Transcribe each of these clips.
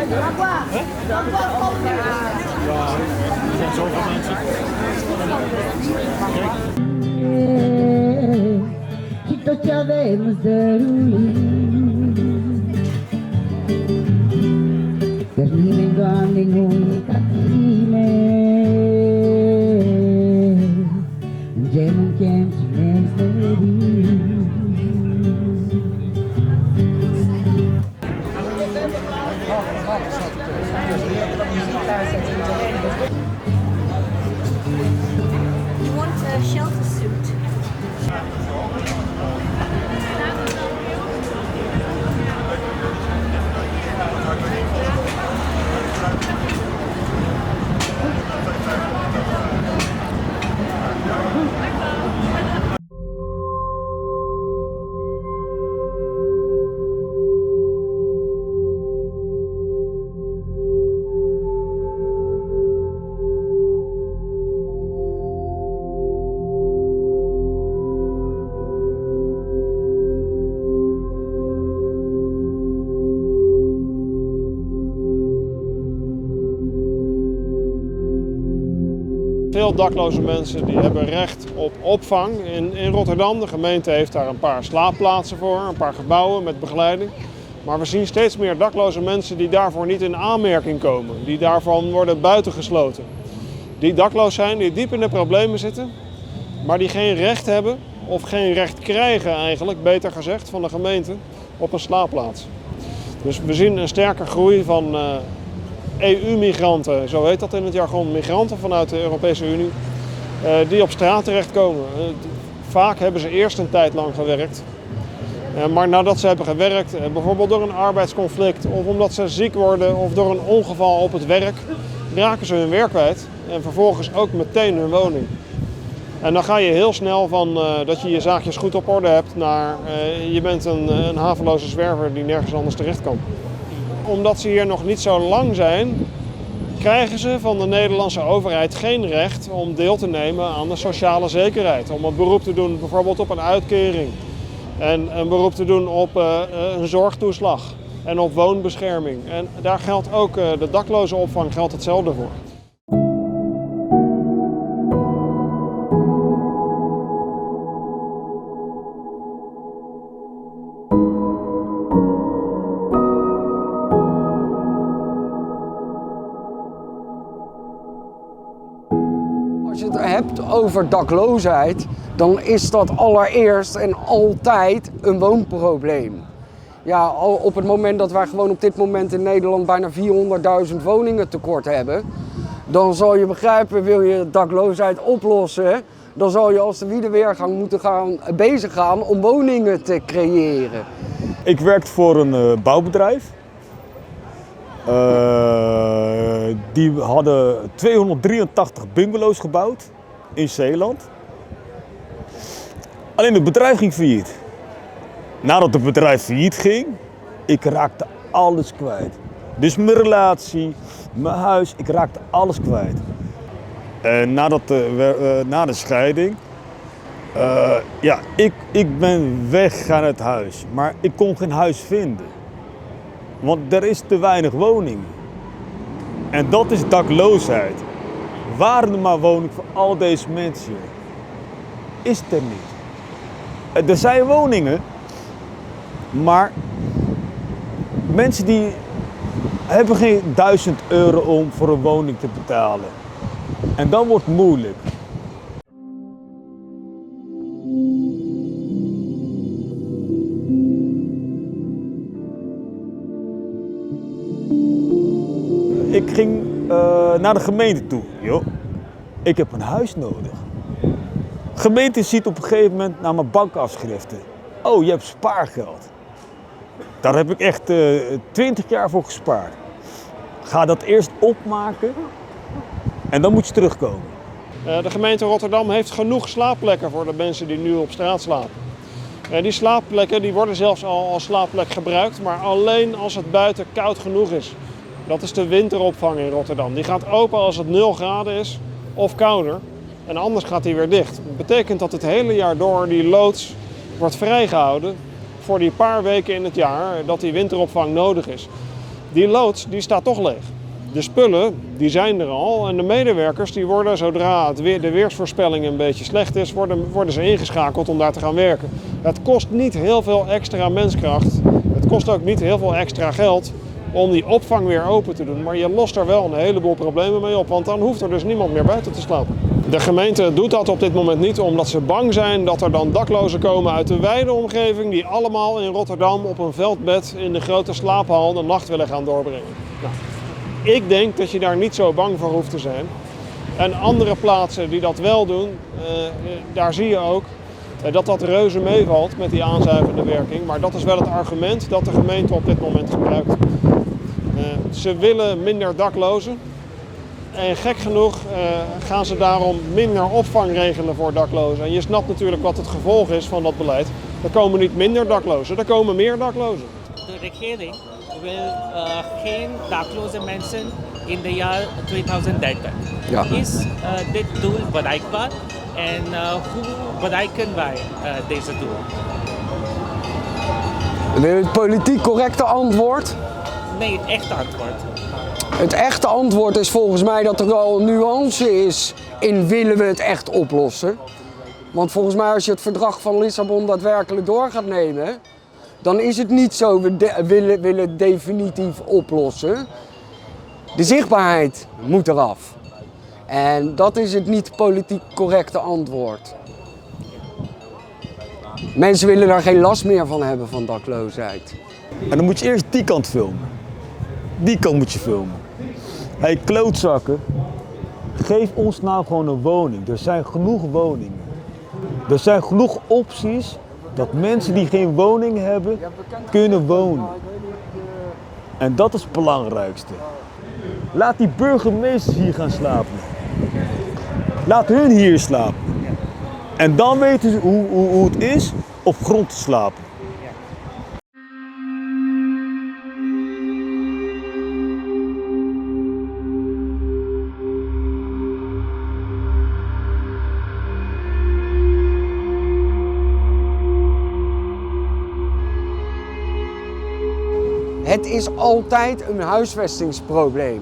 Ja, er zijn zoveel mensen. Chito sabemos Terminen ganning un katime Jemun kem You want a shelter suit? Veel dakloze mensen die hebben recht op opvang in Rotterdam. De gemeente heeft daar een paar slaapplaatsen voor, een paar gebouwen met begeleiding. Maar we zien steeds meer dakloze mensen die daarvoor niet in aanmerking komen. Die daarvan worden buitengesloten. Die dakloos zijn, die diep in de problemen zitten. Maar die geen recht hebben, of geen recht krijgen eigenlijk, beter gezegd, van de gemeente op een slaapplaats. Dus we zien een sterke groei van EU-migranten, zo heet dat in het jargon, migranten vanuit de Europese Unie, die op straat terechtkomen. Vaak hebben ze eerst een tijd lang gewerkt, maar nadat ze hebben gewerkt, bijvoorbeeld door een arbeidsconflict of omdat ze ziek worden of door een ongeval op het werk, raken ze hun werk kwijt en vervolgens ook meteen hun woning. En dan ga je heel snel van dat je je zaakjes goed op orde hebt naar je bent een haveloze zwerver die nergens anders terecht kan. Omdat ze hier nog niet zo lang zijn, krijgen ze van de Nederlandse overheid geen recht om deel te nemen aan de sociale zekerheid. Om een beroep te doen bijvoorbeeld op een uitkering. En een beroep te doen op een zorgtoeslag en op woonbescherming. En daar geldt ook de daklozenopvang geldt hetzelfde voor. Als je het hebt over dakloosheid, dan is dat allereerst en altijd een woonprobleem. Ja, op het moment dat wij gewoon op dit moment in Nederland bijna 400.000 woningen tekort hebben, dan zal je begrijpen, wil je dakloosheid oplossen, dan zal je als de wiedeweergang moeten bezig gaan om woningen te creëren. Ik werk voor een bouwbedrijf. Die hadden 283 bungalows gebouwd in Zeeland. Alleen het bedrijf ging failliet. Nadat het bedrijf failliet ging, ik raakte alles kwijt. Dus mijn relatie, mijn huis, ik raakte alles kwijt. En na de scheiding, ja, ik ben weggegaan uit huis. Maar ik kon geen huis vinden. Want er is te weinig woningen. En dat is dakloosheid. Waren er maar woningen voor al deze mensen? Is er niet. Er zijn woningen, maar mensen die hebben geen 1000 euro om voor een woning te betalen. En dan wordt het moeilijk. Ik ging naar de gemeente toe. Joh. Ik heb een huis nodig. De gemeente ziet op een gegeven moment naar mijn bankafschriften. Oh, je hebt spaargeld. Daar heb ik echt 20 jaar voor gespaard. Ga dat eerst opmaken en dan moet je terugkomen. De gemeente Rotterdam heeft genoeg slaapplekken voor de mensen die nu op straat slapen. Die slaapplekken die worden zelfs al als slaapplek gebruikt, maar alleen als het buiten koud genoeg is. Dat is de winteropvang in Rotterdam. Die gaat open als het 0 graden is of kouder en anders gaat die weer dicht. Dat betekent dat het hele jaar door die loods wordt vrijgehouden voor die paar weken in het jaar dat die winteropvang nodig is. Die loods die staat toch leeg. De spullen die zijn er al en de medewerkers die worden zodra de weersvoorspelling een beetje slecht is, worden ze ingeschakeld om daar te gaan werken. Het kost niet heel veel extra menskracht. Het kost ook niet heel veel extra geld om die opvang weer open te doen. Maar je lost er wel een heleboel problemen mee op, want dan hoeft er dus niemand meer buiten te slapen. De gemeente doet dat op dit moment niet omdat ze bang zijn dat er dan daklozen komen uit de wijde omgeving die allemaal in Rotterdam op een veldbed in de grote slaaphal de nacht willen gaan doorbrengen. Nou, ik denk dat je daar niet zo bang voor hoeft te zijn. En andere plaatsen die dat wel doen, daar zie je ook dat reuze meevalt met die aanzuigende werking. Maar dat is wel het argument dat de gemeente op dit moment gebruikt. Ze willen minder daklozen. En gek genoeg gaan ze daarom minder opvang regelen voor daklozen. En je snapt natuurlijk wat het gevolg is van dat beleid. Er komen niet minder daklozen, er komen meer daklozen. De regering wil geen dakloze mensen in het jaar 2030. Ja. Is dit doel bereikbaar en hoe bereiken wij deze doel? Wil je het politiek correcte antwoord? Nee, het echte antwoord. Het echte antwoord is volgens mij dat er wel een nuance is in willen we het echt oplossen. Want volgens mij als je het verdrag van Lissabon daadwerkelijk door gaat nemen, dan is het niet zo we willen het definitief oplossen. De zichtbaarheid moet eraf. En dat is het niet politiek correcte antwoord. Mensen willen daar geen last meer van hebben van dakloosheid. En dan moet je eerst die kant filmen. Die kant moet je filmen. Hey klootzakken, geef ons nou gewoon een woning. Er zijn genoeg woningen. Er zijn genoeg opties dat mensen die geen woning hebben, kunnen wonen. En dat is het belangrijkste. Laat die burgemeesters hier gaan slapen. Laat hun hier slapen. En dan weten ze hoe het is op grond te slapen. Het is altijd een huisvestingsprobleem.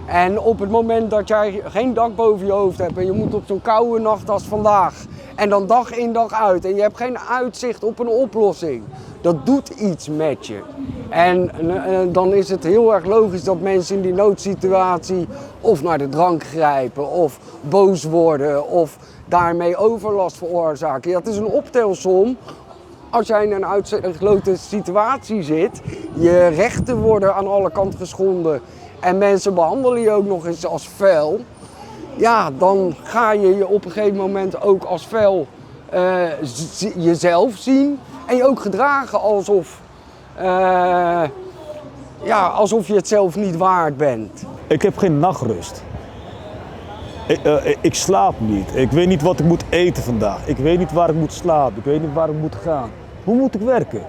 En op het moment dat jij geen dak boven je hoofd hebt en je moet op zo'n koude nacht als vandaag en dan dag in dag uit en je hebt geen uitzicht op een oplossing, dat doet iets met je. En dan is het heel erg logisch dat mensen in die noodsituatie of naar de drank grijpen of boos worden of daarmee overlast veroorzaken. Ja, het is een optelsom. Als jij in een uitgesloten situatie zit, je rechten worden aan alle kanten geschonden en mensen behandelen je ook nog eens als vuil, ja, dan ga je je op een gegeven moment ook als vuil jezelf zien en je ook gedragen alsof je het zelf niet waard bent. Ik heb geen nachtrust. Ik slaap niet. Ik weet niet wat ik moet eten vandaag. Ik weet niet waar ik moet slapen. Ik weet niet waar ik moet gaan. Hoe moet ik werken?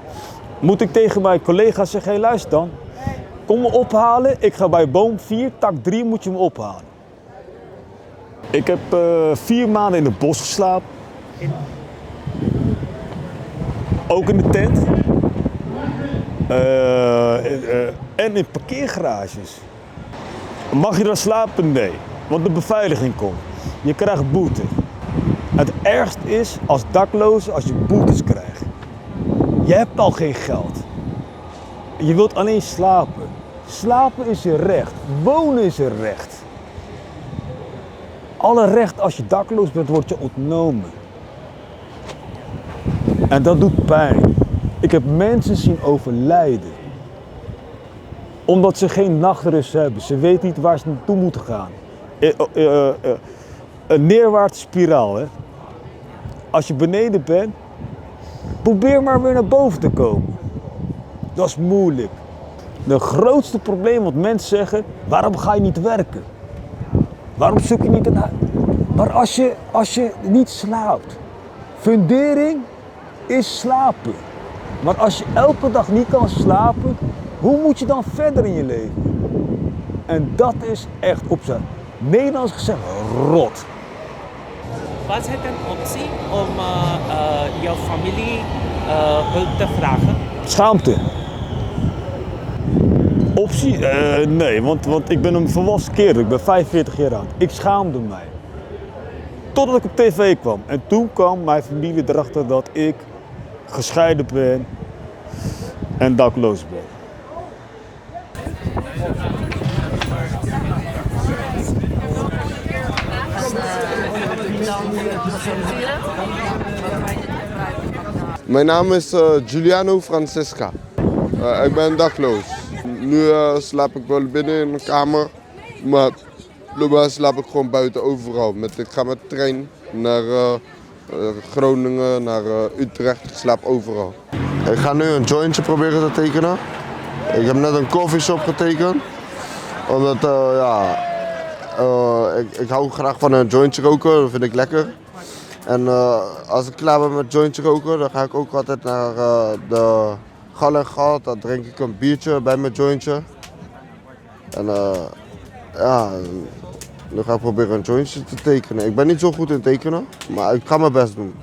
Moet ik tegen mijn collega's zeggen, hey, luister dan. Kom me ophalen. Ik ga bij boom 4, tak 3 moet je me ophalen. Ik heb 4 maanden in het bos geslapen. Ook in de tent. En in parkeergarages. Mag je daar slapen? Nee. Want de beveiliging komt. Je krijgt boete. Het ergste is als dakloze als je boetes krijgt. Je hebt al geen geld. Je wilt alleen slapen. Slapen is je recht. Wonen is je recht. Alle recht als je dakloos bent wordt je ontnomen. En dat doet pijn. Ik heb mensen zien overlijden. Omdat ze geen nachtrust hebben. Ze weten niet waar ze naartoe moeten gaan. Een neerwaartse spiraal. Hè? Als je beneden bent, probeer maar weer naar boven te komen. Dat is moeilijk. Het grootste probleem wat mensen zeggen, waarom ga je niet werken? Waarom zoek je niet een huis? Maar als je niet slaapt, fundering is slapen. Maar als je elke dag niet kan slapen, hoe moet je dan verder in je leven? En dat is echt op zijn Nederlands gezegd rot. Was het een optie om jouw familie hulp te vragen? Schaamte. Optie? Nee, want ik ben een volwassen kerel. Ik ben 45 jaar oud. Ik schaamde mij. Totdat ik op tv kwam. En toen kwam mijn familie erachter dat ik gescheiden ben en dakloos ben. Mijn naam is Giuliano Francesca. Ik ben dakloos. Nu slaap ik wel binnen in mijn kamer, maar globaal slaap ik gewoon buiten overal. Ik ga met de trein naar Groningen, naar Utrecht, ik slaap overal. Ik ga nu een jointje proberen te tekenen. Ik heb net een coffeeshop getekend, omdat ik hou graag van een jointje roken, dat vind ik lekker. En als ik klaar ben met jointje roken, dan ga ik ook altijd naar de Gal en Gal. Dan drink ik een biertje bij mijn jointje. En dan ga ik proberen een jointje te tekenen. Ik ben niet zo goed in tekenen, maar ik ga mijn best doen.